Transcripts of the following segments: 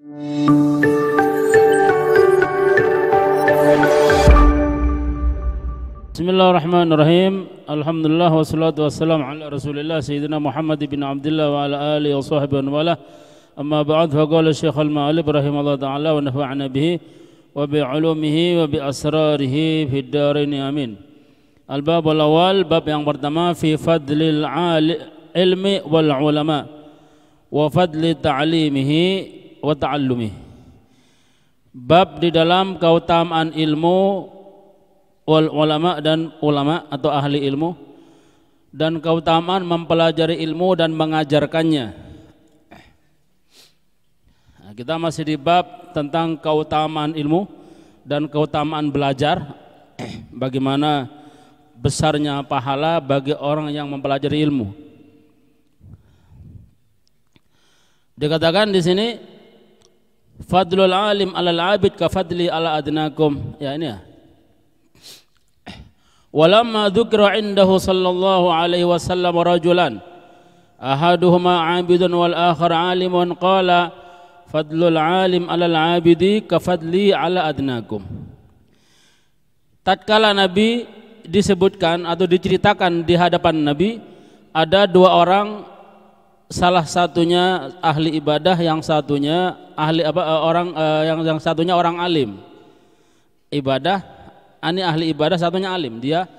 Bismillahirrahmanirrahim. Alhamdulillah wassalatu wassalamu ala Rasulillah Sayyidina Muhammad bin Abdullah wa ala alihi wa sahbihi wa wala. Amma ba'd, faqala Syekh al-Ma'alib rahimahullah ta'ala wa nafa'ana bihi wa bi'ulumihi wa bi'asrarihi fid dharain amin. Al-bab al-awwal, bab yang pertama, fi fadlil ilmi wal ulama wa fadli ta'limihi wa ta'allumihi. Bab di dalam keutamaan ilmu wal ulama dan ulama atau ahli ilmu, dan keutamaan mempelajari ilmu dan mengajarkannya. Nah, kita masih di bab tentang keutamaan ilmu dan keutamaan belajar. Bagaimana besarnya pahala bagi orang yang mempelajari ilmu. Dikatakan di sini fadlul alim alal abid ka fadli ala adnakum. Ya ini ya. Walamma dzukira indahu sallallahu alaihi wasallam rajulan ahaduhuma 'abidun wal akhar 'alimun qala fadlul 'alim 'alal 'abidi ka fadli 'ala adnakum. Tatkala Nabi disebutkan atau diceritakan di hadapan Nabi ada dua orang, salah satunya ahli ibadah, yang satunya ahli yang satunya orang alim. Ibadah, ini ahli ibadah, satunya alim. Dia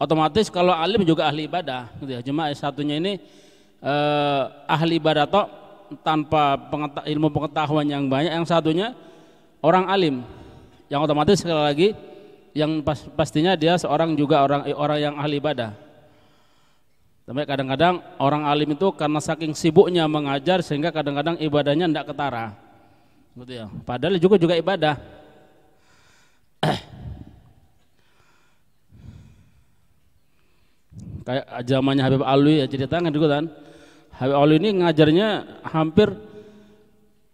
otomatis kalau alim juga ahli ibadah gitu ya. Cuma satunya ini ahli ibadah toh tanpa ilmu pengetahuan yang banyak, yang satunya orang alim yang otomatis sekali lagi yang pastinya dia seorang juga orang yang ahli ibadah. Sampai kadang-kadang orang alim itu karena saking sibuknya mengajar sehingga kadang-kadang ibadahnya tidak ketara gitu ya. Padahal juga ibadah. Kayak zamannya Habib Alwi ya, ceritakan juga kan. Habib Alwi ini ngajarnya hampir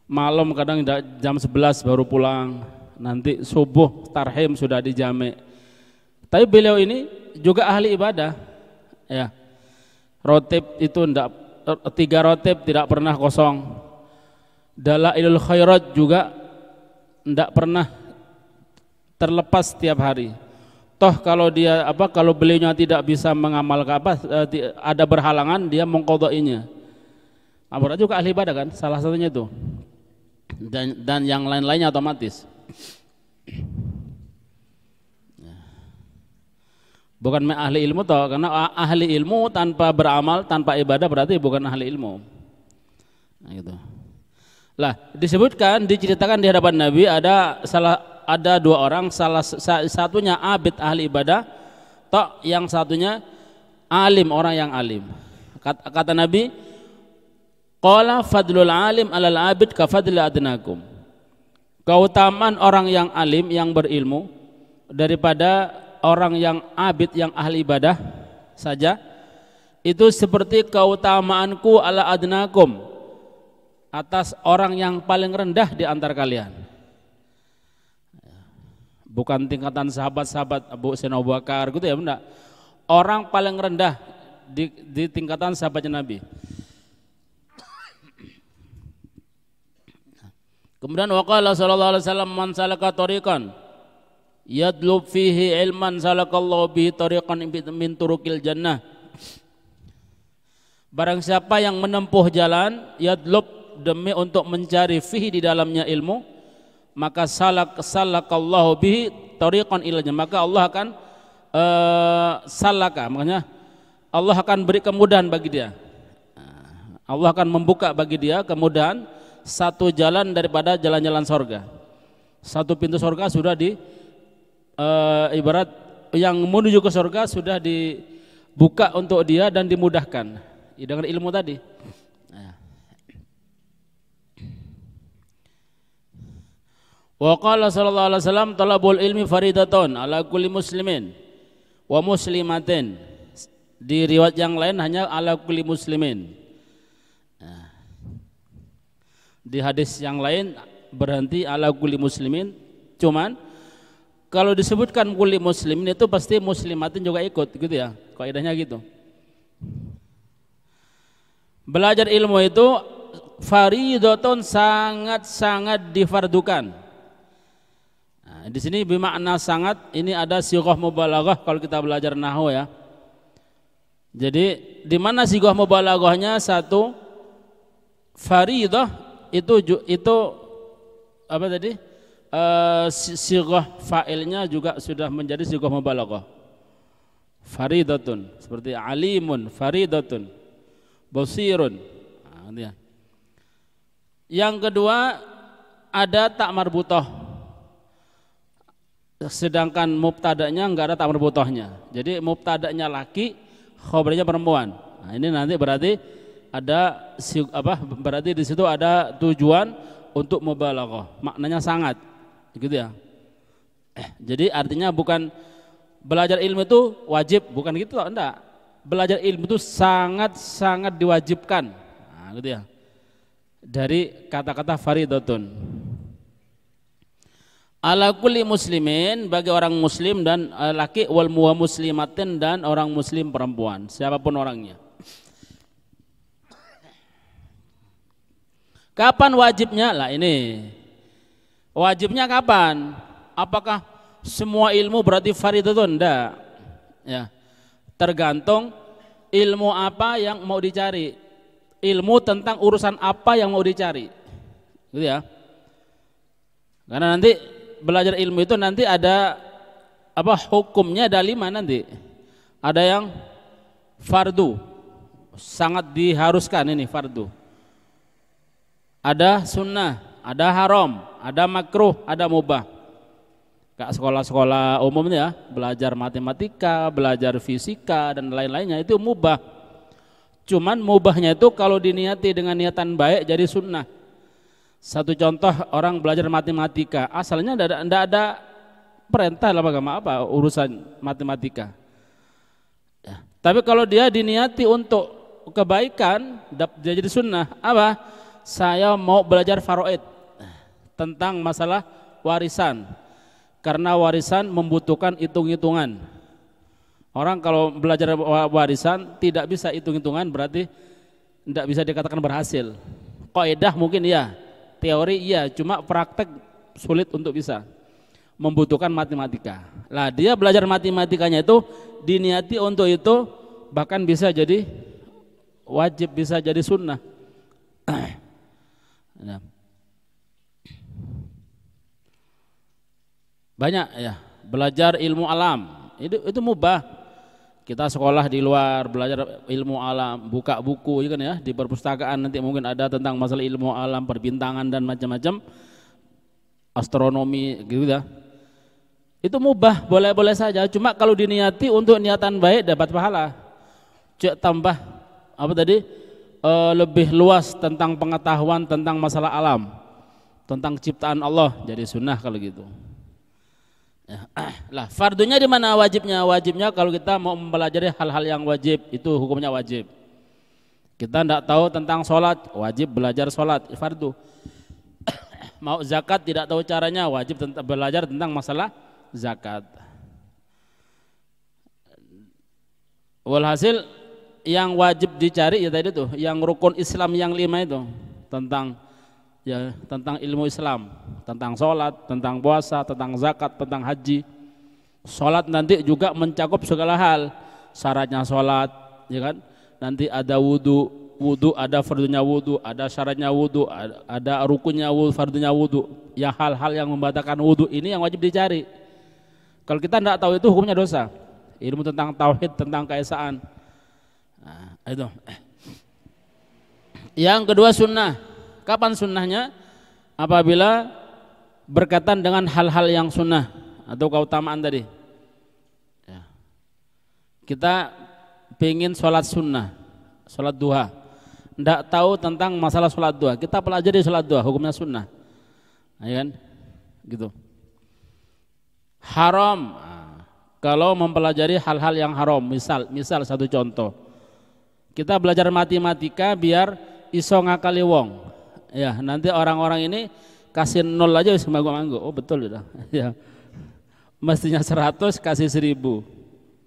malam, kadang jam 11 baru pulang. Nanti subuh tarhim sudah di jami'. Tapi beliau ini juga ahli ibadah. Ya. Rotib itu enggak, 3 rotib tidak pernah kosong. Dalailul khairat juga enggak pernah terlepas setiap hari. Toh kalau kalau beliaunya tidak bisa mengamalkan ada berhalangan, dia mengqadainya. Berarti juga ahli ibadah kan, salah satunya itu. Dan yang lain-lainnya otomatis. Bukan ahli ilmu toh, karena ahli ilmu tanpa beramal, tanpa ibadah berarti bukan ahli ilmu. Nah, gitu. Lah, diceritakan di hadapan Nabi ada dua orang, salah satunya abid ahli ibadah, toh yang satunya alim, orang yang alim. Kata Nabi, qala fadlul alim alal abid ka fadli adnakum. Keutamaan orang yang alim, yang berilmu daripada orang yang abid, yang ahli ibadah saja, itu seperti keutamaanku ala adnakum, atas orang yang paling rendah di antara kalian. Bukan tingkatan sahabat-sahabat Abu Bakar gitu ya, enggak. Orang paling rendah di tingkatan sahabatnya Nabi. Kemudian waqala sallallahu alaihi wasallam, man salaka tariqan yadlub fihi ilman salakallahu bihi tariqan min turuqil jannah. Barang siapa yang menempuh jalan yadlub, demi untuk mencari fihi di dalamnya ilmu, maka salakallahu bihi tariqan ilajah, maka Allah akan makanya Allah akan beri kemudahan bagi dia. Allah akan membuka bagi dia kemudahan, satu jalan daripada jalan-jalan sorga. Satu pintu sorga sudah ibarat yang menuju ke sorga sudah dibuka untuk dia dan dimudahkan dengan ilmu tadi. Wa qala sallallahu alaihi wasallam, talabul ilmi faridatun ala kulli muslimin wa muslimatin. Di riwayat yang lain hanya ala kulli muslimin. Di hadis yang lain berhenti ala kulli muslimin. Cuman kalau disebutkan kulli muslimin itu pasti muslimatin juga ikut gitu ya. Kaidahnya gitu. Belajar ilmu itu faridatun, sangat-sangat difardukan. Nah, di sini bermakna sangat, ini ada sighah mubalaghah kalau kita belajar nahwu ya. Jadi di mana sighah mubalaghahnya? Satu, faridah itu apa tadi? Sighah fa'ilnya juga sudah menjadi sighah mubalaghah. Faridatun, seperti alimun, faridatun, basirun. Nah, yang kedua ada tak marbutah, sedangkan mubtada'nya enggak ada tak marbutahnya. Jadi mubtada'nya laki, khabarnya perempuan. Nah, ini nanti berarti ada berarti di situ ada tujuan untuk mubalaghah, maknanya sangat, gitu ya. Jadi artinya bukan belajar ilmu itu wajib, bukan gitu loh, enggak. Belajar ilmu itu sangat-sangat diwajibkan. Nah, gitu ya. Dari kata-kata faridatun. Ala kulli muslimin, bagi orang muslim dan laki, wal muslimatin, dan orang muslim perempuan, siapapun orangnya. Kapan wajibnya? Lah ini. Wajibnya kapan? Apakah semua ilmu berarti faridatun? Enggak. Ya. Tergantung ilmu apa yang mau dicari. Ilmu tentang urusan apa yang mau dicari. Gitu ya. Karena nanti belajar ilmu itu nanti ada hukumnya, ada 5 nanti. Ada yang fardu, sangat diharuskan, ini fardu. Ada sunnah, ada haram, ada makruh, ada mubah. Kayak sekolah-sekolah umumnya belajar matematika, belajar fisika dan lain-lainnya itu mubah. Cuman mubahnya itu kalau diniati dengan niatan baik jadi sunnah. Satu contoh, orang belajar matematika, asalnya tidak ada perintah dalam agama apa urusan matematika. Ya. Tapi kalau dia diniati untuk kebaikan, dia jadi sunnah. Apa? Saya mau belajar faraid tentang masalah warisan. Karena warisan membutuhkan hitung-hitungan. Orang kalau belajar warisan tidak bisa hitung-hitungan, berarti tidak bisa dikatakan berhasil. Kaidah mungkin iya, teori iya, cuma praktek sulit untuk bisa. Membutuhkan matematika. Lah dia belajar matematikanya itu diniati untuk itu, bahkan bisa jadi wajib, bisa jadi sunnah. Nah. Banyak ya, belajar ilmu alam itu mubah. Kita sekolah di luar belajar ilmu alam, buka buku ya kan ya, di perpustakaan nanti mungkin ada tentang masalah ilmu alam, perbintangan dan macam-macam, astronomi gitu ya. Itu mubah, boleh-boleh saja. Cuma kalau diniati untuk niatan baik dapat pahala. Cek tambah lebih luas tentang pengetahuan tentang masalah alam, tentang ciptaan Allah, jadi sunnah kalau gitu. Ya. Lah fardunya di mana wajibnya? Wajibnya kalau kita mau mempelajari hal-hal yang wajib itu hukumnya wajib. Kita tidak tahu tentang sholat, wajib belajar sholat, fardu. Mau zakat tidak tahu caranya, wajib belajar tentang masalah zakat. Walhasil yang wajib dicari ya tadi tuh, yang rukun Islam yang 5 itu tentang ilmu Islam, tentang sholat, tentang puasa, tentang zakat, tentang haji. Sholat nanti juga mencakup segala hal, syaratnya sholat, ya kan? Nanti ada wudu ada fardunya wudu, ada syaratnya wudu, ada rukunnya wudu, fardunya wudu. Ya hal-hal yang membatalkan wudu ini yang wajib dicari. Kalau kita tidak tahu itu hukumnya dosa. Ilmu tentang tauhid, tentang keesaan. Nah, itu. Yang kedua sunnah. Kapan sunnahnya? Apabila berkaitan dengan hal-hal yang sunnah atau keutamaan tadi. Ya. Kita pengen sholat sunnah, sholat duha. Tidak tahu tentang masalah sholat duha. Kita pelajari sholat duha, hukumnya sunnah. Ya kan? Gitu. Haram. Kalau mempelajari hal-hal yang haram, misal satu contoh. Kita belajar matematika biar iso ngakali wong. Ya, nanti orang-orang ini kasih 0 aja wis manggo-manggo. Oh betul ya. Ya. Mestinya 100 kasih 1000.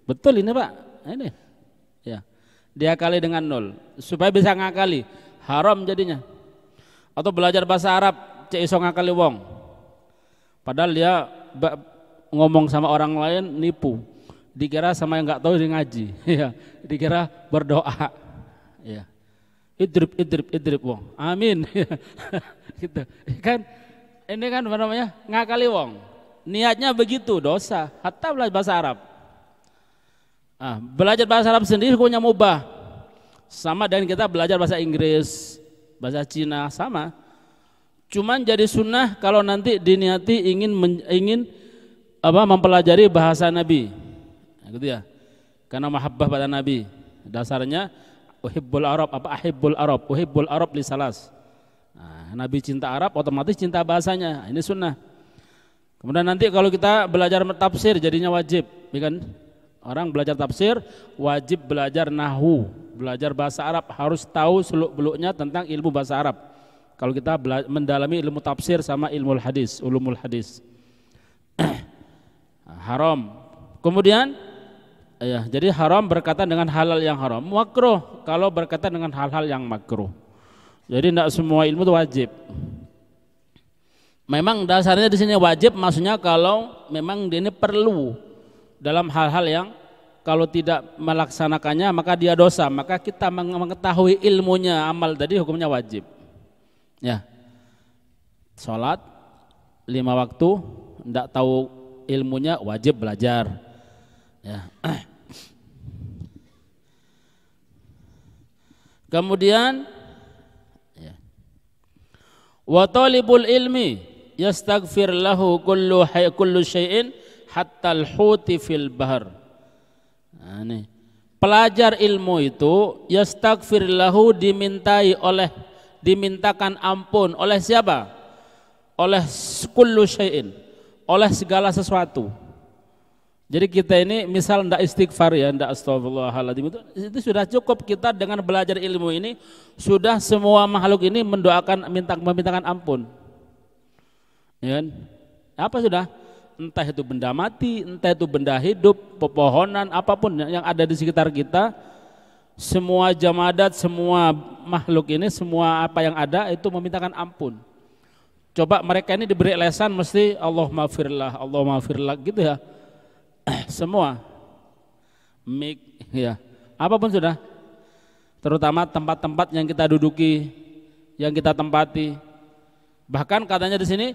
Betul ini Pak. Ini. Ya. Dia kali dengan 0 supaya bisa ngakali. Haram jadinya. Atau belajar bahasa Arab, cek iso ngakali wong. Padahal dia ngomong sama orang lain nipu. Dikira sama yang nggak tahu dia ngaji. Ya, dikira berdoa. Ya. Idrib wong. Amin. Gitu. Kan ini kan apa namanya? Ngakali wong. Niatnya begitu, dosa. Hatta belajar bahasa Arab. Belajar bahasa Arab sendiri hukumnya mubah. Sama dengan kita belajar bahasa Inggris, bahasa Cina sama. Cuman jadi sunnah kalau nanti diniati ingin mempelajari bahasa Nabi, gitu ya. Karena mahabbah pada Nabi. Dasarnya uhibbul Arab li salas. Nabi cinta Arab, otomatis cinta bahasanya. Ini sunnah. Kemudian nanti kalau kita belajar tafsir jadinya wajib, ya kan? Orang belajar tafsir wajib belajar nahwu, belajar bahasa Arab, harus tahu seluk-beluknya tentang ilmu bahasa Arab. Kalau kita mendalami ilmu tafsir sama ilmu hadis, ulumul hadis. Haram. Kemudian ya, jadi haram berkaitan dengan halal yang haram. Makruh kalau berkaitan dengan hal-hal yang makruh. Jadi tidak semua ilmu itu wajib. Memang dasarnya di sini wajib, maksudnya kalau memang dia ini perlu dalam hal-hal yang kalau tidak melaksanakannya maka dia dosa, maka kita mengetahui ilmunya amal tadi hukumnya wajib. Ya, sholat 5 waktu, tidak tahu ilmunya wajib belajar. Ya. Kemudian, ya. Wa talibul ilmi yastaghfir lahu kullu syai'in hatta al-huti fil bahr. Nah, ini. Pelajar ilmu itu yastaghfir lahu dimintakan ampun oleh siapa? Oleh kullu syai'in, oleh segala sesuatu. Jadi kita ini misal ndak istighfar ya, ndak astagfirullahaladzim, itu sudah cukup. Kita dengan belajar ilmu ini sudah semua makhluk ini memintakan ampun. Ya kan? Apa sudah? Entah itu benda mati, entah itu benda hidup, pepohonan, apapun yang ada di sekitar kita, semua jamadat, semua makhluk ini, semua apa yang ada itu memintakan ampun. Coba mereka ini diberi lesan mesti Allah maafirlah gitu ya. Semua mik ya, apapun sudah. Terutama tempat-tempat yang kita duduki, yang kita tempati. Bahkan katanya di sini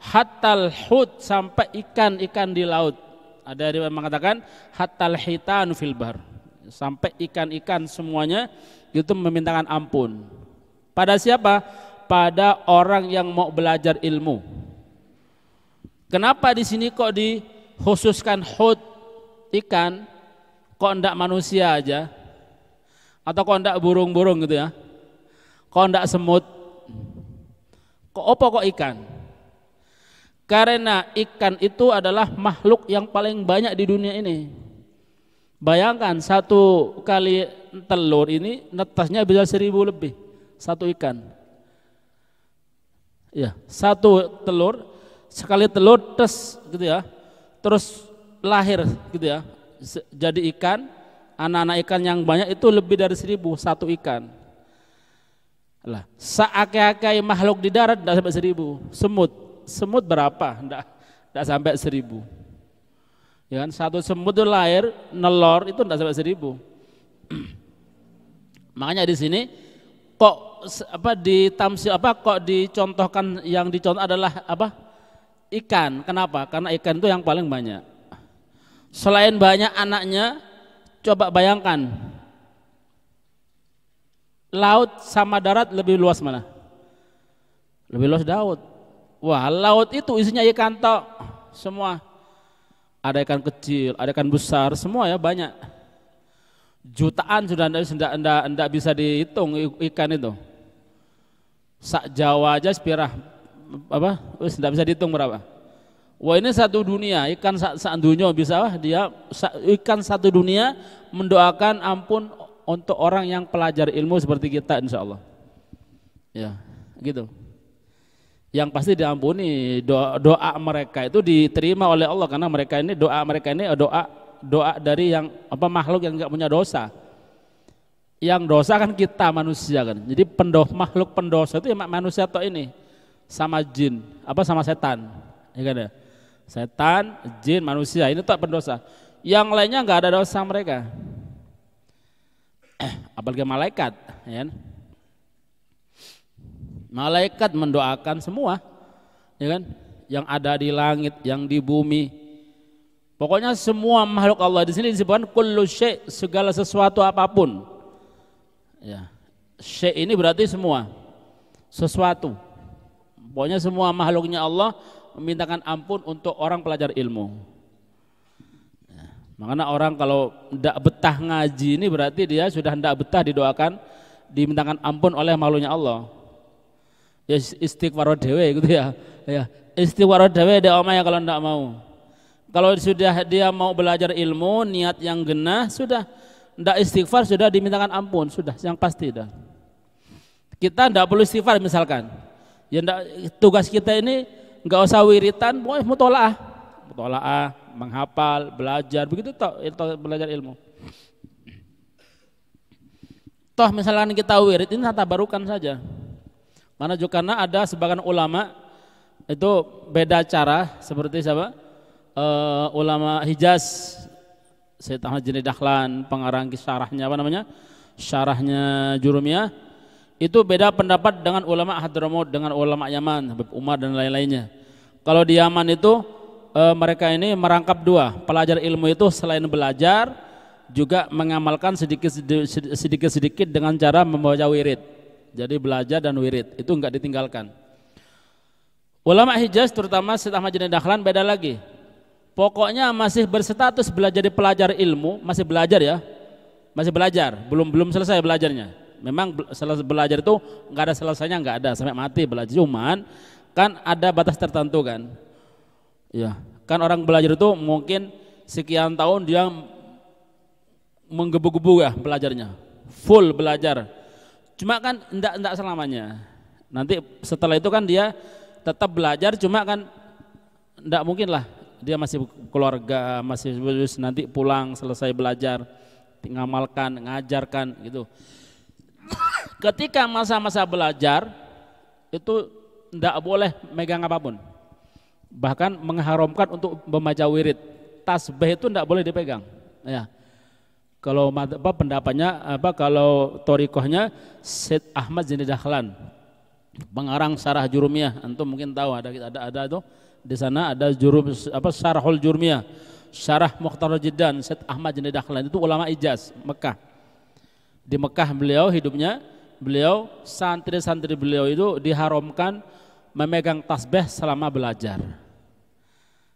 hatal hut, sampai ikan-ikan di laut. Ada yang mengatakan hatal hitan fil bahr, sampai ikan-ikan semuanya itu memintakan ampun. Pada siapa? Pada orang yang mau belajar ilmu. Kenapa di sini kok dikhususkan hut, ikan, kok enggak manusia aja? Atau kok enggak burung-burung gitu ya? Kok enggak semut? Kok ikan? Karena ikan itu adalah makhluk yang paling banyak di dunia ini. Bayangkan satu kali telur ini netasnya bisa 1000 lebih, satu ikan. Ya, satu telur, sekali telur tes gitu ya, terus lahir gitu ya, jadi ikan, anak-anak ikan yang banyak itu lebih dari 1000 satu ikan. Lah, seakai-akai makhluk di darat tidak sampai 1000. Semut berapa? Tidak sampai 1000. Ya kan? Satu semut itu lahir, nelor itu tidak sampai 1000. Makanya di sini kok dicontohkan, yang dicontoh adalah apa? Ikan. Kenapa? Karena ikan itu yang paling banyak. Selain banyak anaknya, coba bayangkan laut sama darat lebih luas mana? Lebih luas laut. Wah, laut itu isinya ikan tok semua. Ada ikan kecil, ada ikan besar, semua ya banyak. Jutaan sudah enggak bisa dihitung ikan itu. Sak Jawa aja sepirah apa? Wis enggak bisa dihitung berapa. Wah, ini satu dunia, ikan sak dunia bisa ikan satu dunia mendoakan ampun untuk orang yang pelajar ilmu seperti kita insyaallah. Ya, gitu. Yang pasti diampuni, doa mereka itu diterima oleh Allah karena doa mereka ini doa dari yang makhluk yang enggak punya dosa. Yang dosa kan kita manusia kan. Jadi makhluk pendosa itu ya manusia atau ini sama jin, sama setan. Ya kan ya? Setan, jin, manusia ini tuh pendosa. Yang lainnya nggak ada dosa mereka. Apalagi malaikat, ya kan? Malaikat mendoakan semua, ya kan? Yang ada di langit, yang di bumi. Pokoknya semua makhluk Allah di sini disebutkan kullu syai', segala sesuatu apapun. Ya. Syai' ini berarti semua, sesuatu. Pokoknya semua makhluknya Allah memintakan ampun untuk orang pelajar ilmu. Ya. Makanya orang kalau tidak betah ngaji ini berarti dia sudah tidak betah didoakan, dimintakan ampun oleh makhluknya Allah. Ya istighfar dewe gitu ya. Ya, istighfar dewe dia omah ya kalau tidak mau. Kalau sudah dia mau belajar ilmu, niat yang genah, sudah tidak istighfar, sudah dimintakan ampun, sudah yang pasti dah. Kita tidak perlu istighfar misalkan. Ya tugas kita ini nggak usah wiritan, pokoknya mutolaah, menghafal, belajar, begitu toh belajar ilmu. Toh misalkan kita wirid ini tabarukan saja. Karena ada sebagian ulama itu beda cara seperti siapa? Ulama Hijaz, Syed Ahmad Janid Dahlan, pengarang syarahnya syarahnya Jurumiyah, itu beda pendapat dengan ulama Hadramaut, dengan ulama Yaman, Habib Umar dan lain-lainnya. Kalau di Yaman itu mereka ini merangkap dua, pelajar ilmu itu selain belajar juga mengamalkan sedikit-sedikit dengan cara membaca wirid. Jadi belajar dan wirid itu enggak ditinggalkan. Ulama Hijaz terutama Syed Ahmad Janid Dahlan beda lagi. Pokoknya masih berstatus belajar di pelajar ilmu, masih belajar ya. Masih belajar, belum selesai belajarnya. Memang selesai belajar itu enggak ada selesainya, enggak ada sampai mati belajar. Cuman kan ada batas tertentu kan. Ya, kan orang belajar itu mungkin sekian tahun dia menggebu-gebu ya belajarnya. Full belajar. Cuma kan enggak selamanya. Nanti setelah itu kan dia tetap belajar, cuma kan enggak mungkin lah dia masih keluarga, masih nanti pulang selesai belajar, ngamalkan, ngajarkan gitu. Ketika masa-masa belajar itu enggak boleh megang apapun. Bahkan mengharamkan untuk membaca wirid. Tasbih itu enggak boleh dipegang. Ya. Kalau pendapatnya kalau thoriqahnya Syed Ahmad Janid Dahlan, pengarang syarah Jurumiyah, antum mungkin tahu ada itu di sana ada syarahul Jurumiyah, syarah Mukhtar Jiddan Syed Ahmad Janid Dahlan, itu ulama Hijaz Mekah. Di Mekah beliau santri-santri beliau itu diharamkan memegang tasbih selama belajar.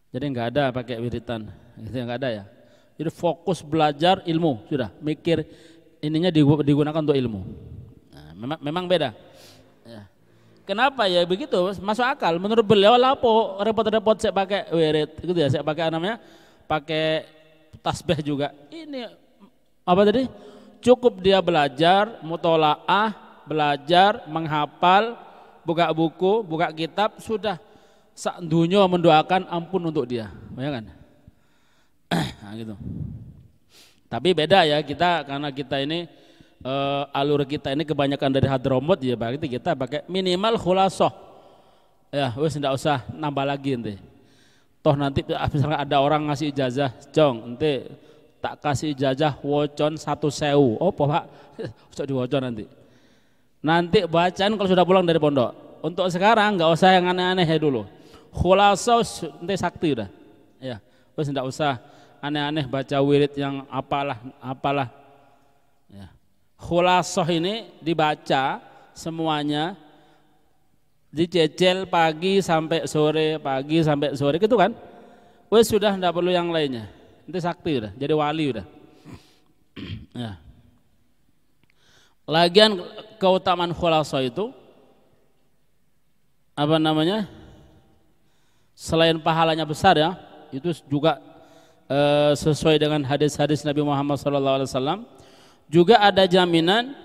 Jadi enggak ada pakai wiritan, itu enggak ada ya. Jadi fokus belajar ilmu, sudah mikir ininya digunakan untuk ilmu. Nah, memang beda. Ya. Kenapa ya begitu? Masuk akal. Menurut beliau lapo repot-repot saya pakai wirid, gitu ya. Saya pakai pakai tasbih juga. Ini apa tadi? Cukup dia belajar, mutolaah, belajar, menghafal, buka buku, buka kitab, sudah sak dunya mendoakan ampun untuk dia. Bayangkan. Nah, gitu. Tapi beda ya kita, karena kita ini alur kita ini kebanyakan dari Hadramaut ya, berarti kita pakai minimal khulasah. Ya, wes enggak usah nambah lagi nanti. Toh nanti misalkan ada orang ngasih ijazah, "Jong, nanti tak kasih ijazah wocon 1.000." Oh, Pak, usah diwocon nanti. Nanti bacaan kalau sudah pulang dari pondok. Untuk sekarang enggak usah yang aneh-aneh ya dulu. Khulasah nanti sakti udah. Ya, wes enggak usah aneh-aneh baca wirid yang apalah. Ya. Khulasah ini dibaca semuanya, dicecel pagi sampai sore gitu kan. Wes sudah enggak perlu yang lainnya. Nanti sakti udah, jadi wali udah. Ya. Lagian keutamaan khulasah itu selain pahalanya besar ya, itu juga sesuai dengan hadis-hadis Nabi Muhammad SAW, juga ada jaminan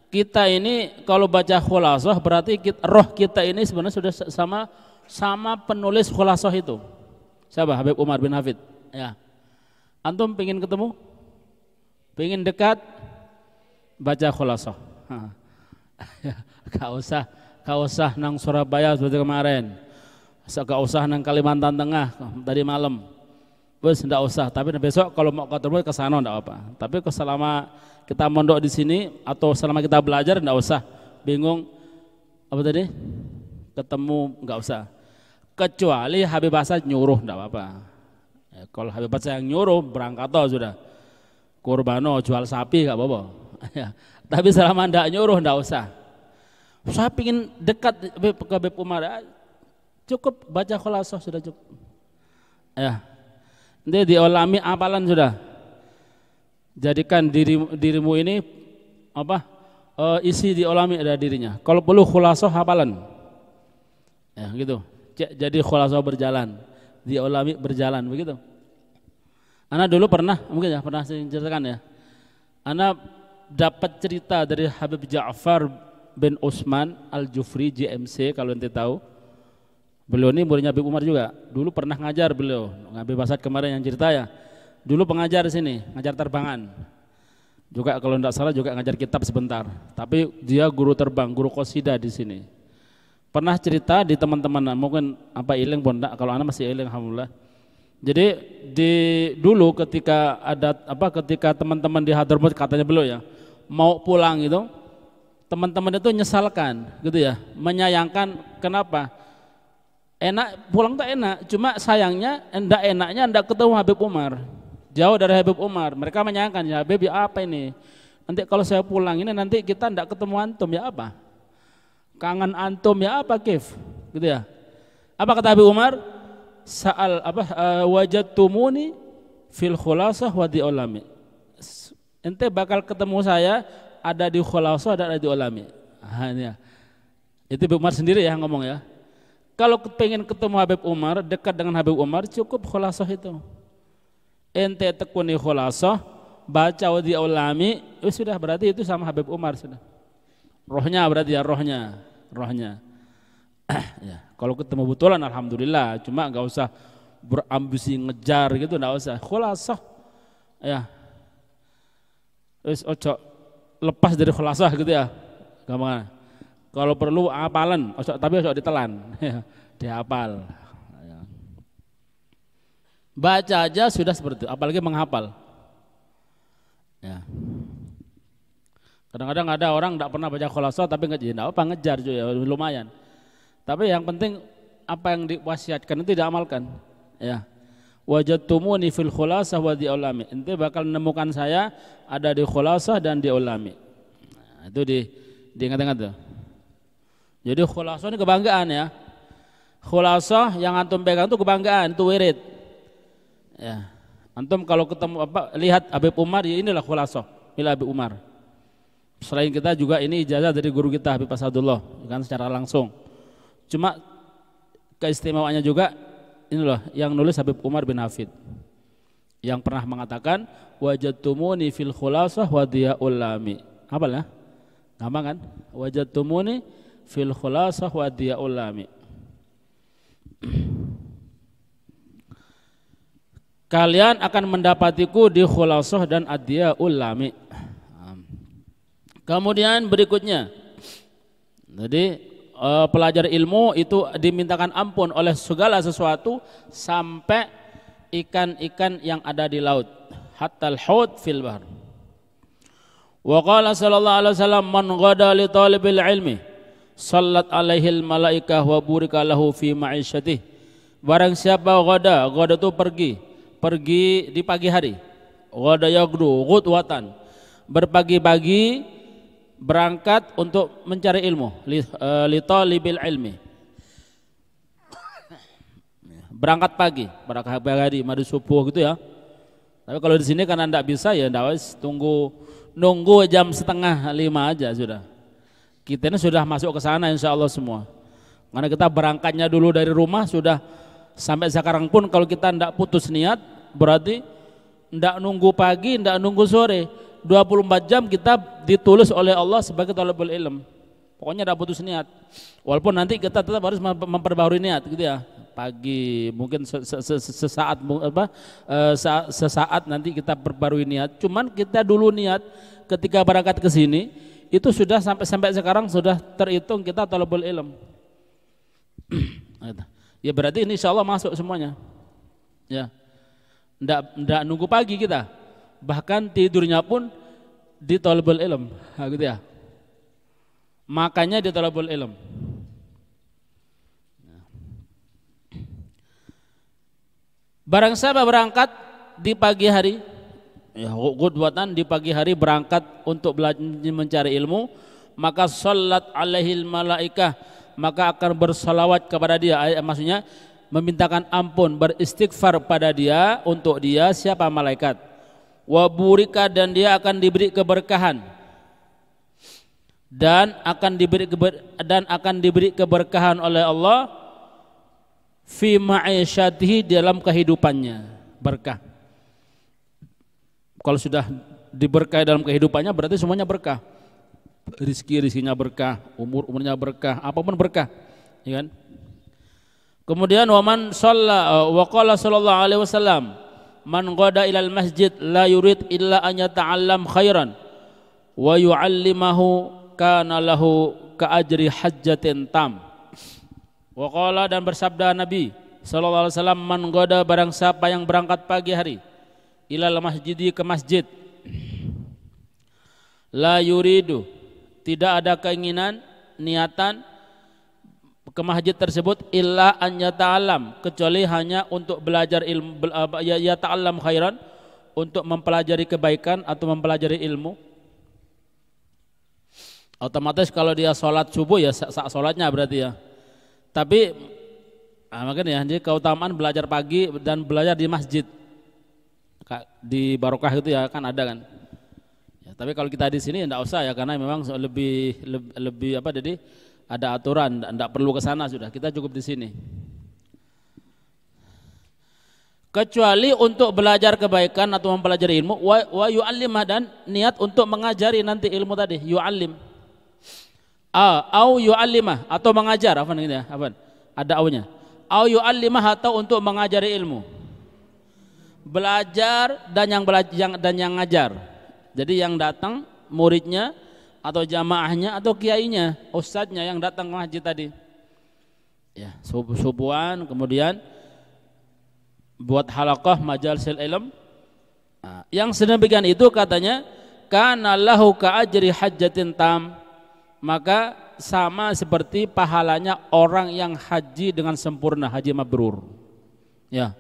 kita ini kalau baca khulasah berarti roh kita ini sebenarnya sudah sama penulis khulasah itu. Siapa? Habib Umar bin Hafid. Ya. Antum pengen ketemu? Pengen dekat? baca khulasah. Gak usah nang Surabaya seperti kemarin. Gak usah nang Kalimantan Tengah tadi malam. Bos enggak usah, tapi besok kalau mau ketemu ke sana enggak apa. Tapi selama kita mondok di sini atau selama kita belajar enggak usah bingung apa tadi? Ketemu enggak usah. Kecuali Habib Hasan nyuruh enggak apa-apa. Ya, kalau Habib Hasan yang nyuruh berangkat sudah. Kurbano jual sapi enggak apa-apa. Ya, tapi selama enggak nyuruh enggak usah. Saya pingin dekat ke Habib Umar, cukup baca khulasah sudah cukup. Ya. Nanti diulami apalan sudah. Jadikan dirimu ini apa? Isi diulami ada dirinya. Kalau perlu khulasah hafalan. Ya, gitu. Jadi khulasah berjalan, diulami berjalan begitu. Ana dulu pernah, mungkin ya pernah saya ceritakan ya. Ana dapat cerita dari Habib Ja'far bin Utsman Al-Jufri JMC kalau ente tahu. Beliau ini muridnya Habib Umar juga. Dulu pernah ngajar beliau. Habib Hasan kemarin yang cerita ya. Dulu pengajar di sini, ngajar terbangan. Juga kalau tidak salah juga ngajar kitab sebentar. Tapi dia guru terbang, guru qasidah di sini. Pernah cerita di teman-teman, mungkin apa iling pun enggak, kalau anak masih iling alhamdulillah. Jadi dulu ketika ketika teman-teman di Hadramaut katanya beliau ya, mau pulang itu teman-teman itu nyesalkan gitu ya, menyayangkan kenapa? Enak pulang tak enak, cuma sayangnya enaknya enggak ketemu Habib Umar, jauh dari Habib Umar. Mereka menyayangkan ya Habib ya apa ini? Nanti kalau saya pulang ini nanti kita enggak ketemu antum ya apa? Kangen antum ya apa Kif? Gitu ya. Apa kata Habib Umar? Wajadtumuni fil khulasah wa di ulami. Ente bakal ketemu saya ada di khulasah ada di ulami. Hanya. Itu Habib Umar sendiri ya ngomong ya. Kalau pengen ketemu Habib Umar, dekat dengan Habib Umar, cukup khulasah itu. Ente tekuni khulasah, baca wa di ulami, sudah berarti itu sama Habib Umar sudah. Rohnya berarti ya rohnya. Ya, kalau ketemu betulan alhamdulillah, cuma enggak usah berambisi ngejar gitu, enggak usah. Khulasah. Ya. Ojo lepas dari khulasah gitu ya. Gampang. Kalau perlu hafalan, tapi ojo ditelan. Ya, dihafal. Ya. Baca aja sudah seperti itu, apalagi menghafal. Ya. Kadang-kadang ada orang enggak pernah baca khulasah tapi ngejar juga ya, lumayan. Tapi yang penting apa yang diwasiatkan itu diamalkan. Ya. Wajadtumuni fil khulasah wa di ulami. Ente bakal menemukan saya ada di khulasah dan di ulami. Nah, itu diingat-ingat tuh. Jadi khulasah ini kebanggaan ya. Khulasah yang antum pegang itu kebanggaan, itu wirid. Ya. Antum kalau ketemu lihat Habib Umar ya inilah khulasah milik Habib Umar. Selain kita juga ini ijazah dari guru kita Habib Asadullah kan secara langsung. Cuma keistimewaannya juga inilah yang nulis Habib Umar bin Hafid. Yang pernah mengatakan wajadtumuni fil khulasah wa diya ulami. Apa ya? Gampang kan? Wajadtumuni fil khulasah wa diya ulami. Kalian akan mendapatiku di khulasah dan adiya ulami. Kemudian berikutnya, jadi pelajar ilmu itu dimintakan ampun oleh segala sesuatu sampai ikan-ikan yang ada di laut. Hatta al-hut fil bahr. Wa qala sallallahu alaihi wasallam man ghada li talibil ilmi sallat alaihil malaikah wa burika lahu fi ma'isyatih. Barang siapa ghada itu pergi di pagi hari. Ghada yagdu ghudwatan, berpagi-pagi berangkat untuk mencari ilmu, li talibil ilmi. Berangkat pagi, berangkat pagi madu subuh gitu ya. Tapi kalau di sini karena enggak bisa ya enggak wis nunggu jam 4:30 aja sudah. Kita ini sudah masuk ke sana insya Allah semua. Karena kita berangkatnya dulu dari rumah sudah sampai sekarang pun kalau kita enggak putus niat berarti enggak nunggu pagi, enggak nunggu sore. 24 jam kita ditulis oleh Allah sebagai thalibul ilm. Pokoknya enggak putus niat. Walaupun nanti kita tetap harus memperbaharui niat gitu ya. pagi, mungkin sesaat nanti kita perbarui niat. Cuman kita dulu niat ketika berangkat ke sini itu sudah sampai sekarang sudah terhitung kita talabul ilm. Ya berarti ini insyaallah masuk semuanya. Ya. Ndak nunggu pagi kita. Bahkan tidurnya pun di talabul ilm, gitu ya. Makanya di talabul ilm. Barang siapa berangkat di pagi hari, ya qudwatan di pagi hari berangkat untuk belajar mencari ilmu, maka salat alaihil malaikah, maka akan bersalawat kepada dia, maksudnya memintakan ampun, beristighfar pada dia, untuk dia siapa malaikat. Wa burika, dan dia akan diberi keberkahan. Dan akan diberi keberkahan oleh Allah fi ma'isyatihi, dalam kehidupannya, berkah. Kalau sudah diberkahi dalam kehidupannya berarti semuanya berkah. Rizkinya berkah, umurnya berkah, apapun berkah, ya kan? Kemudian waman shalla wa qala sallallahu alaihi wasallam, man qada ilal masjid la yurid illa an yata'allam khairan wa yu'allimahu kana lahu ka ajri hajjatin tam. Wa qala, dan bersabda Nabi sallallahu alaihi wasallam, man qada, barang siapa yang berangkat pagi hari, ilal masjidi, ke masjid, la yuridu, tidak ada keinginan, niatan ke masjid tersebut, illa an yata'allam, kecuali hanya untuk belajar ilmu, ya ta'allam khairan, untuk mempelajari kebaikan atau mempelajari ilmu. Otomatis kalau dia sholat subuh ya sholatnya berarti ya. Tapi makanya jadi keutamaan belajar pagi dan belajar di masjid di barokah itu ya kan ada kan. Ya, tapi kalau kita di sini enggak usah ya, karena memang lebih apa, jadi ada aturan, enggak perlu ke sana, sudah kita cukup di sini. Kecuali untuk belajar kebaikan atau mempelajari ilmu, wa yu'allimah, dan niat untuk mengajari nanti ilmu tadi, yu'allim. Au yu'allimah, atau mengajar, apa ini ya? Apa? Ada aunya. Au yu'allimah, atau untuk mengajari ilmu. Belajar dan yang ngajar. Jadi yang datang muridnya atau jamaahnya atau kiainya, ustadznya yang datang ke masjid tadi. Ya, subuhan, kemudian buat halaqah majalisil ilm. Nah, yang sedemikian itu katanya kana lahu ka ajri hajjatin tam, maka sama seperti pahalanya orang yang haji dengan sempurna, haji mabrur. Ya.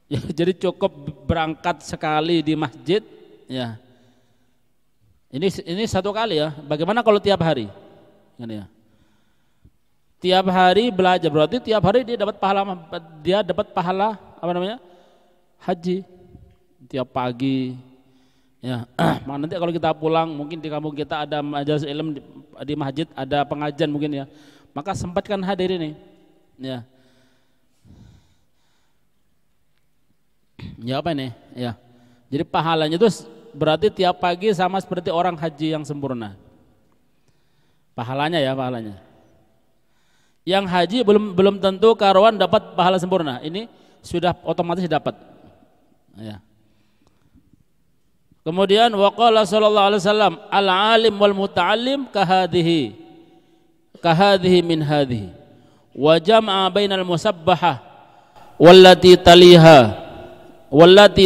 Ya, jadi cukup berangkat sekali di masjid, ya. Ini satu kali ya. Bagaimana kalau tiap hari? Ini ya. Tiap hari belajar, berarti tiap hari dia dapat pahala apa namanya? Haji. Tiap pagi. Ya, nanti kalau kita pulang mungkin di kampung kita ada majelis ilmu di masjid, ada pengajian mungkin ya. Maka sempatkan hadir ini. Ya. Ya apa ini? Ya. Jadi pahalanya itu berarti tiap pagi sama seperti orang haji yang sempurna. Pahalanya ya, pahalanya. Yang haji belum tentu karuan dapat pahala sempurna. Ini sudah otomatis dapat. Ya. Kemudian waqala sallallahu alaihi wasallam, al-alim wal muta'allim kahadhihi min hadhihi wa jam'a bainal musabbahah wallati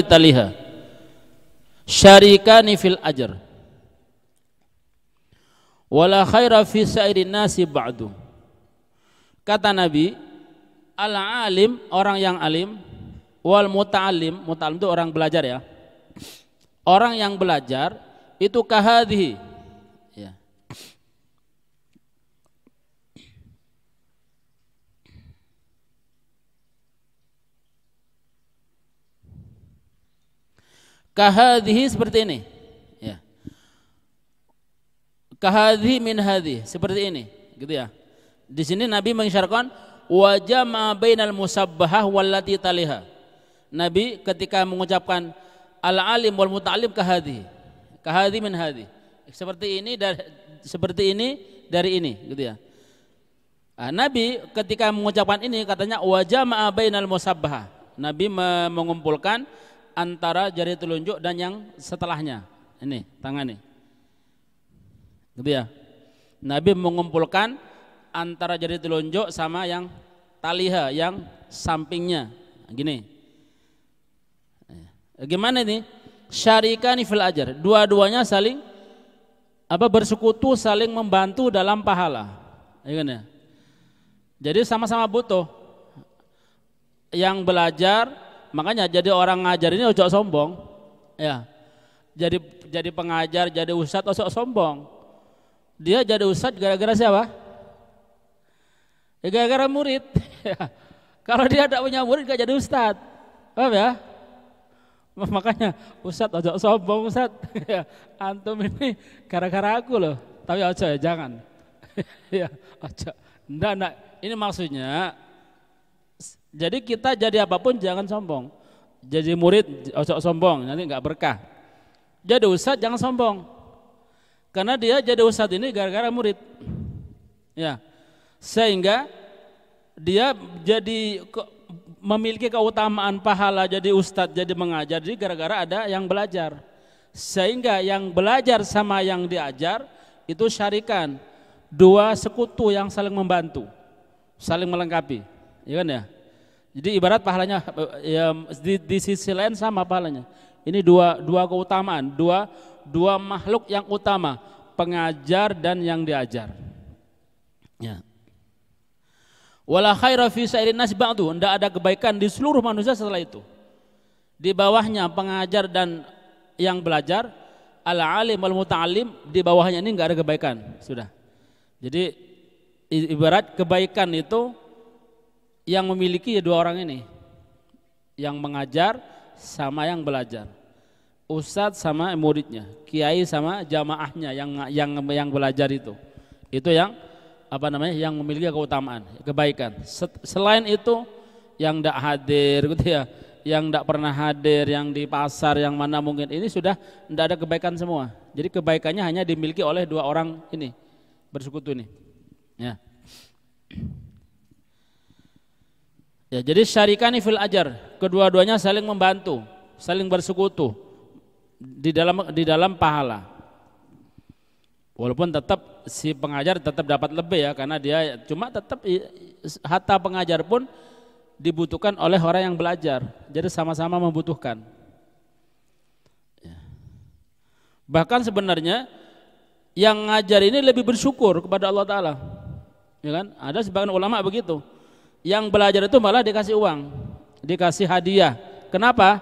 taliha syarikani fil ajr wala khaira fi sa'irin nasi ba'du. Kata Nabi, al-alim, orang yang alim, wal muta'allim itu orang belajar ya. Orang yang belajar itu kahadhihi, ya. Kahadhihi seperti ini, ya. Kahadhihi min hadhihi, seperti ini, gitu ya. Di sini Nabi mengisyaratkan wa jama'a bainal musabbahah wallati taliha. Nabi ketika mengucapkan al-alim wal muta'allim kahadhi min hadhi, seperti ini dari ini, gitu ya. Nabi ketika mengucapkan ini katanya wa jama'a bainal musabbah. Nabi mengumpulkan antara jari telunjuk dan yang setelahnya. Ini tangan nih. Gitu ya. Nabi mengumpulkan antara jari telunjuk sama yang taliha, yang sampingnya. Gini. Gimana ini? Syarikani fil ajr. Dua-duanya saling bersekutu, saling membantu dalam pahala. Ya kan ya? Jadi sama-sama butuh. Yang belajar, makanya jadi orang ngajar ini ojo sombong. Ya. Jadi pengajar, jadi ustadz ojo sombong. Dia jadi ustadz gara-gara siapa? Ya gara-gara murid. Kalau dia tidak punya murid gak jadi ustadz. Paham ya? Makanya ustadz ojo sombong ustadz. Antum ini gara-gara aku loh. Tapi ojo ya jangan. Ya ojo. Enggak. Ini maksudnya, jadi kita jadi apapun jangan sombong. Jadi murid ojo sombong, nanti nggak berkah. Jadi ustadz jangan sombong, karena dia jadi ustadz ini gara-gara murid. Ya, sehingga dia jadi memiliki keutamaan pahala jadi ustadz, jadi mengajar, jadi gara-gara ada yang belajar. Sehingga yang belajar sama yang diajar itu syarikan, dua sekutu yang saling membantu, saling melengkapi, ya kan ya. Jadi ibarat pahalanya ya, di sisi lain sama pahalanya. Ini dua keutamaan, dua makhluk yang utama, pengajar dan yang diajar. Ya. Wala khaira fi sa'irin nas ba'du, enggak ada kebaikan di seluruh manusia setelah itu. Di bawahnya pengajar dan yang belajar, al-alim wal muta'allim, di bawahnya ini enggak ada kebaikan, sudah. Jadi ibarat kebaikan itu yang memiliki ya dua orang ini, yang mengajar sama yang belajar, ustadz sama muridnya, kiai sama jamaahnya yang belajar itu yang yang memiliki keutamaan, kebaikan. Selain itu yang tidak hadir gitu ya, yang tidak pernah hadir, yang di pasar, yang mana mungkin ini sudah tidak ada kebaikan semua. Jadi kebaikannya hanya dimiliki oleh dua orang ini bersekutu ini. Ya. Ya, jadi syarikani fil ajar, kedua-duanya saling membantu, saling bersekutu di dalam pahala. Walaupun tetap si pengajar tetap dapat lebih ya, karena dia cuma tetap hatta pengajar pun dibutuhkan oleh orang yang belajar. Jadi sama-sama membutuhkan. Ya. Bahkan sebenarnya yang ngajar ini lebih bersyukur kepada Allah Ta'ala, ya kan? Ada sebagian ulama begitu, yang belajar itu malah dikasih uang, dikasih hadiah. Kenapa?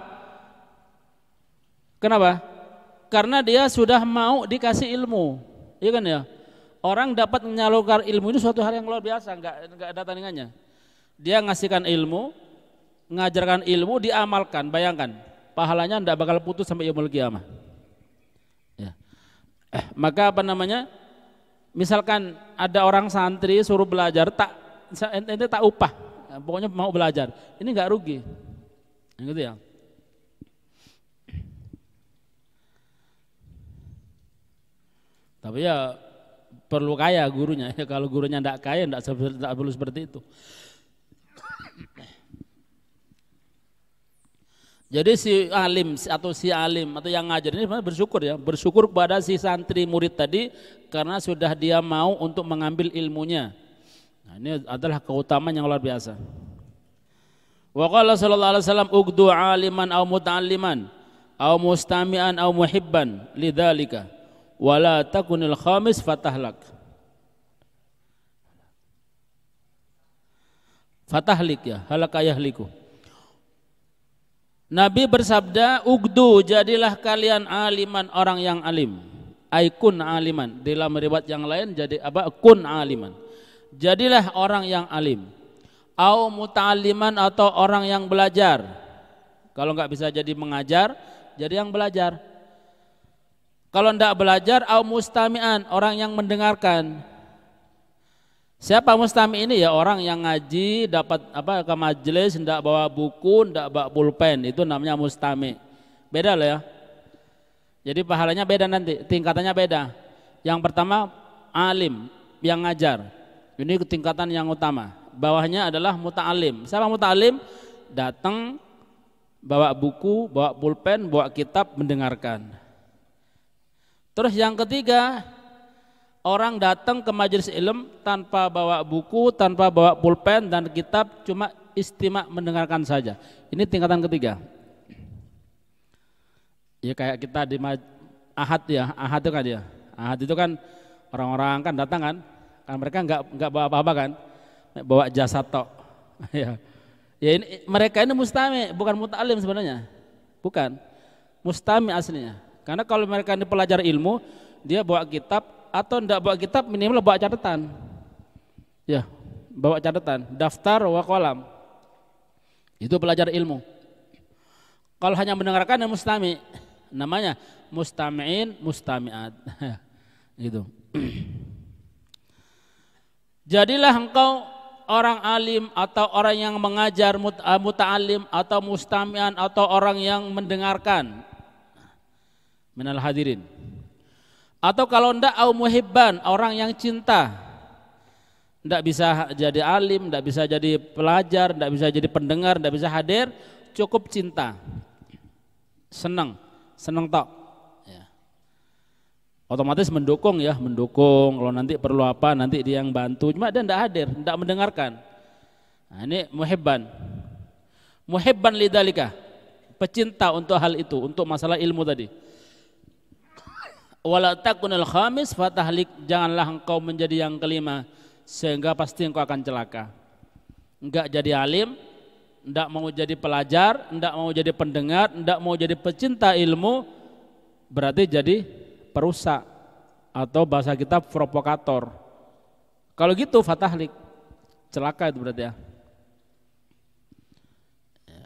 Karena dia sudah mau dikasih ilmu, ya kan ya? Orang dapat menyalurkan ilmu ini suatu hal yang luar biasa, nggak ada tandingannya. Dia ngasihkan ilmu, ngajarkan ilmu, diamalkan, bayangkan, pahalanya tidak bakal putus sampai yaumul qiyamah. Maka misalkan ada orang santri suruh belajar, ente tak upah, pokoknya mau belajar, ini nggak rugi, gitu ya. Tapi ya perlu kaya gurunya, kalau gurunya tidak kaya tidak perlu seperti itu. Jadi si alim atau yang ngajar ini bersyukur ya, bersyukur kepada si santri murid tadi karena sudah dia mau untuk mengambil ilmunya. Nah, ini adalah keutamaan yang luar biasa. Wa qala sallallahu alaihi wasallam ugdu aliman aw muta'alliman aw mustami'an aw muhibban lidzalika wala takunil khamis fatahlik ya, halaka yahliku. Nabi bersabda, ugdu, jadilah kalian aliman, orang yang alim. Aikun aliman. Dalam riwayat yang lain jadi kun aliman. Jadilah orang yang alim. Au muta'alliman, atau orang yang belajar. Kalau enggak bisa jadi mengajar, jadi yang belajar. Kalau enggak belajar, au mustami'an, orang yang mendengarkan. Siapa mustami ini? Ya orang yang ngaji, dapat ke majelis, tidak bawa buku, tidak bawa pulpen, itu namanya mustami. Beda loh ya. Jadi pahalanya beda nanti, tingkatannya beda. Yang pertama alim, yang ngajar. Ini tingkatan yang utama. Bawahnya adalah muta'alim. Siapa muta'alim? Datang bawa buku, bawa pulpen, bawa kitab, mendengarkan. Terus yang ketiga, orang datang ke majelis ilmu tanpa bawa buku, tanpa bawa pulpen dan kitab, cuma istima' mendengarkan saja. Ini tingkatan ketiga. Ya kayak kita di Ahad ya, Ahad itu kan ya. Ahad itu kan orang-orang kan datang kan mereka enggak bawa apa-apa kan, bawa jasa tok. Ya. Ya ini mereka ini mustami, bukan muta'alim sebenarnya. Bukan. Mustami aslinya. Karena kalau mereka ini pelajar ilmu, dia bawa kitab atau enggak bawa kitab minimal bawa catatan. Ya, bawa catatan, daftar wa qalam. Itu pelajar ilmu. Kalau hanya mendengarkan yang mustami, namanya mustami'in, mustami'at. Gitu. Jadilah engkau orang alim atau orang yang mengajar, muta'alim atau mustami'an atau orang yang mendengarkan. Minal hadirin. Atau kalau enggak au muhibban, orang yang cinta. Enggak bisa jadi alim, enggak bisa jadi pelajar, enggak bisa jadi pendengar, enggak bisa hadir, cukup cinta. Senang tok. Ya. Otomatis mendukung ya, mendukung. Kalau nanti perlu apa, nanti dia yang bantu. Cuma dia enggak hadir, enggak mendengarkan. Nah, ini muhibban. Muhibban lidzalika. Pecinta untuk hal itu, untuk masalah ilmu tadi. Wala takunal khamis fatahlik, janganlah engkau menjadi yang kelima sehingga pasti engkau akan celaka. Enggak jadi alim, enggak mau jadi pelajar, enggak mau jadi pendengar, enggak mau jadi pecinta ilmu, berarti jadi perusak atau bahasa kita provokator. Kalau gitu fatahlik, celaka itu berarti ya.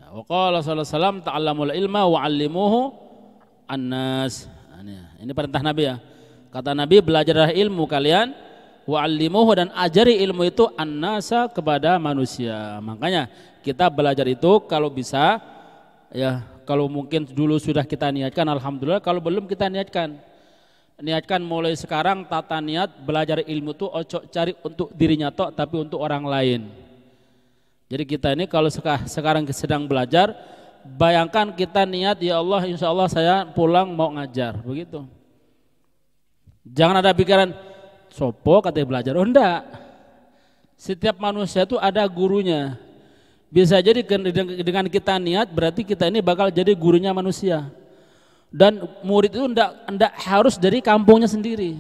Wa qala sallallahu alaihi wasallam ta'allamul ilma wa 'allimuhu annas. Ini perintah Nabi ya. Kata Nabi, belajarlah ilmu kalian, wa'allimuhu, dan ajari ilmu itu annasa, kepada manusia. Makanya kita belajar itu kalau bisa ya, kalau mungkin dulu sudah kita niatkan alhamdulillah, kalau belum kita niatkan mulai sekarang tata niat belajar ilmu itu ojo cari untuk dirinya tok tapi untuk orang lain. Jadi kita ini kalau sekarang sedang belajar, bayangkan kita niat, ya Allah insya Allah saya pulang mau ngajar, begitu. Jangan ada pikiran sopo katanya belajar, oh enggak. Setiap manusia itu ada gurunya. Bisa jadi dengan kita niat berarti kita ini bakal jadi gurunya manusia. Dan murid itu enggak harus dari kampungnya sendiri.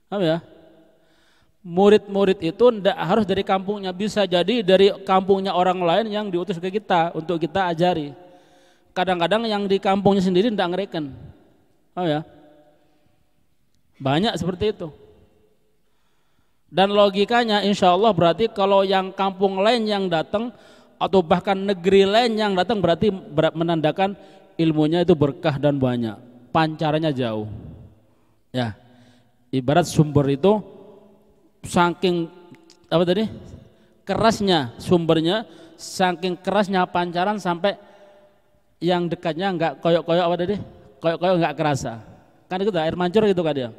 Paham ya? Murid-murid itu enggak harus dari kampungnya, bisa jadi dari kampungnya orang lain yang diutus ke kita untuk kita ajari. Kadang-kadang yang di kampungnya sendiri enggak ngereken. Oh ya. Banyak seperti itu. Dan logikanya insya Allah berarti kalau yang kampung lain yang datang atau bahkan negeri lain yang datang berarti menandakan ilmunya itu berkah dan banyak, pancarannya jauh. Ya. Ibarat sumber itu saking apa tadi kerasnya sumbernya, saking kerasnya pancaran sampai yang dekatnya enggak koyok-koyok apa tadi, koyok-koyok enggak kerasa, kan itu air mancur gitu kan dia.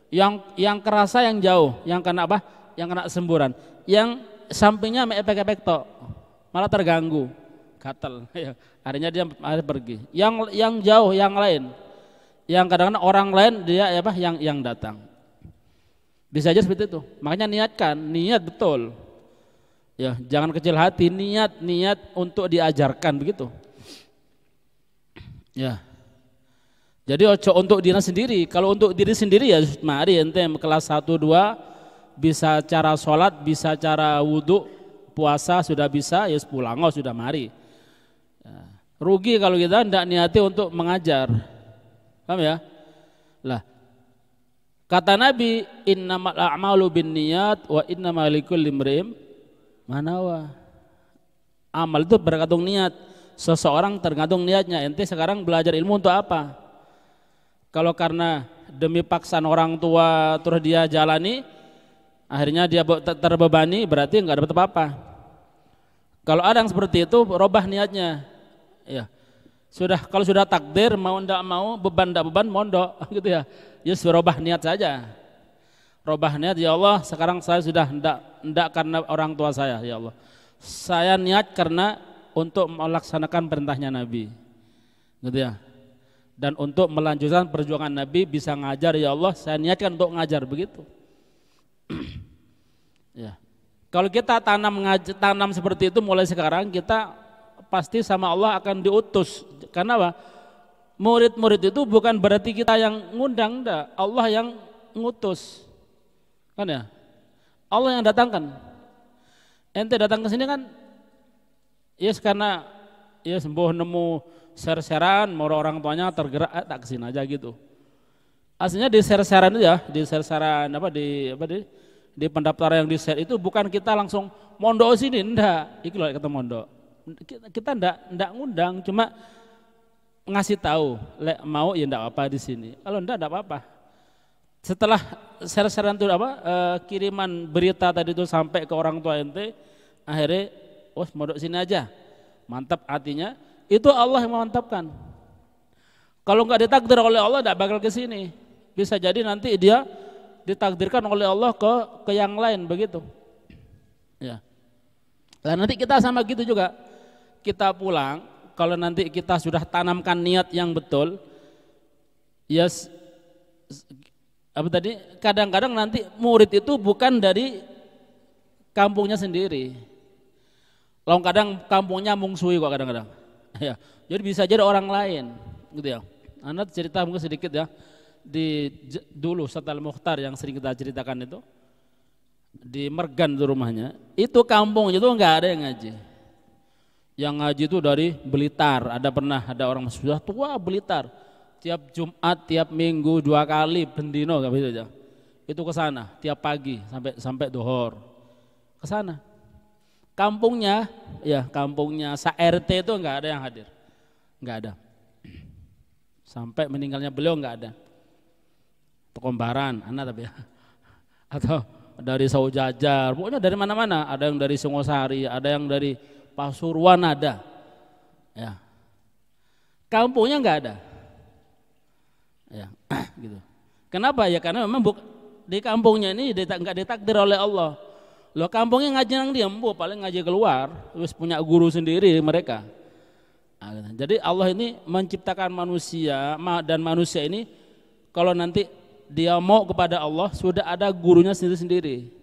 Yang kerasa yang jauh, yang kena apa, yang kena semburan, yang sampingnya efek-efek tok malah terganggu, gatal. Akhirnya dia pergi. Yang jauh, yang lain, yang kadang-kadang orang lain dia apa yang datang. Bisa aja seperti itu. Makanya niat betul. Ya, jangan kecil hati, niat untuk diajarkan begitu. Ya. Jadi ojo untuk diri sendiri. Kalau untuk diri sendiri ya mari ente kelas 1 2 bisa cara sholat, bisa cara wudhu, puasa sudah bisa, ya pulang sudah mari. Ya. Rugi kalau kita tidak niati untuk mengajar. Paham ya? Lah. Kata Nabi, innamal a'malu binniyat wa innamal likulli imri'in ma nawa. Amal itu bergantung niat. Seseorang tergantung niatnya. Ente sekarang belajar ilmu untuk apa? Kalau karena demi paksaan orang tua terus dia jalani, akhirnya dia terbebani, berarti enggak dapat apa-apa. Kalau ada yang seperti itu, robah niatnya. Ya. Kalau sudah takdir mau enggak mau, beban enggak beban mondok gitu ya. Ya robah niat saja. Robah niat, ya Allah sekarang saya sudah hendak karena orang tua saya, ya Allah. Saya niat karena untuk melaksanakan perintahnya Nabi. Gitu ya. Dan untuk melanjutkan perjuangan Nabi bisa ngajar, ya Allah saya niatkan untuk ngajar, begitu. Ya. Kalau kita tanam seperti itu mulai sekarang, kita pasti sama Allah akan diutus. Karena apa? Murid-murid itu bukan berarti kita yang ngundang, enggak. Allah yang ngutus. Kan ya? Allah yang datangkan. Ente datang ke sini kan yes karena ya sembuh nemu ser-seran, mau orang tuanya tergerak tak kesini aja gitu. Aslinya di ser-seran itu ya, di ser-seran di pendaftaran yang di share itu bukan kita langsung mondok sini, enggak. Iki loh kata mondok. Kita enggak ngundang, cuma ngasih tahu, mau ya enggak apa-apa di sini. Kalau enggak apa-apa. Setelah share-sharean itu kiriman berita tadi itu sampai ke orang tua ente, akhirnya mondok sini aja. Mantap hatinya, itu Allah yang memantapkan. Kalau enggak ditakdir oleh Allah enggak bakal ke sini. Bisa jadi nanti dia ditakdirkan oleh Allah ke yang lain, begitu. Ya. Dan nanti kita sama gitu juga. Kita pulang, kalau nanti kita sudah tanamkan niat yang betul, ya kadang-kadang nanti murid itu bukan dari kampungnya sendiri. Lalu kadang kampungnya mungsui kok kadang-kadang. Ya. Jadi bisa jadi orang lain, gitu ya. Anda cerita mungkin sedikit ya. Dulu Setal Mukhtar yang sering kita ceritakan itu di Mergan itu rumahnya, itu kampungnya itu enggak ada yang ngaji. Yang ngaji itu dari Blitar, ada orang sudah tua Blitar. Tiap Jumat, tiap Minggu 2 kali bendino enggak bisa aja. Itu ke sana tiap pagi sampai duhur. Ke sana. Kampungnya sa-RT itu enggak ada yang hadir. Enggak ada. Sampai meninggalnya beliau enggak ada. Kombaran, anak tapi ya. Atau dari Saujajar, pokoknya dari mana-mana. Ada yang dari Singosari, ada yang dari Pasuruan ada. Ya. Kampungnya enggak ada. Ya, gitu. Kenapa ya? Karena memang di kampungnya ini enggak ditakdir oleh Allah. Loh kampungnya ngaji nang diam, paling ngaji keluar, terus punya guru sendiri mereka. Nah, gitu. Jadi Allah ini menciptakan manusia dan manusia ini kalau nanti dia mau kepada Allah sudah ada gurunya sendiri-sendiri.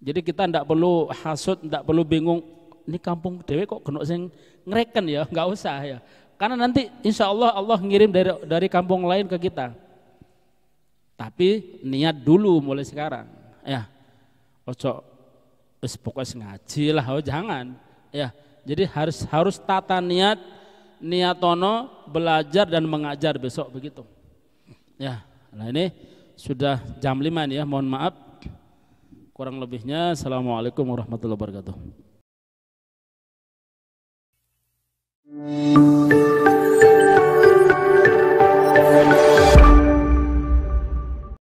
Jadi kita tidak perlu hasut, tidak perlu bingung. Ini kampung dewe kok kena sing ngereken ya, nggak usah ya. Karena nanti insya Allah ngirim dari kampung lain ke kita. Tapi niat dulu mulai sekarang. Ya, ojo, pokoknya ngaji lah, jangan. Ya, jadi harus tata niatono belajar dan mengajar besok begitu. Ya. Nah ini sudah jam 5 nih ya, mohon maaf kurang lebihnya. Assalamualaikum warahmatullahi wabarakatuh.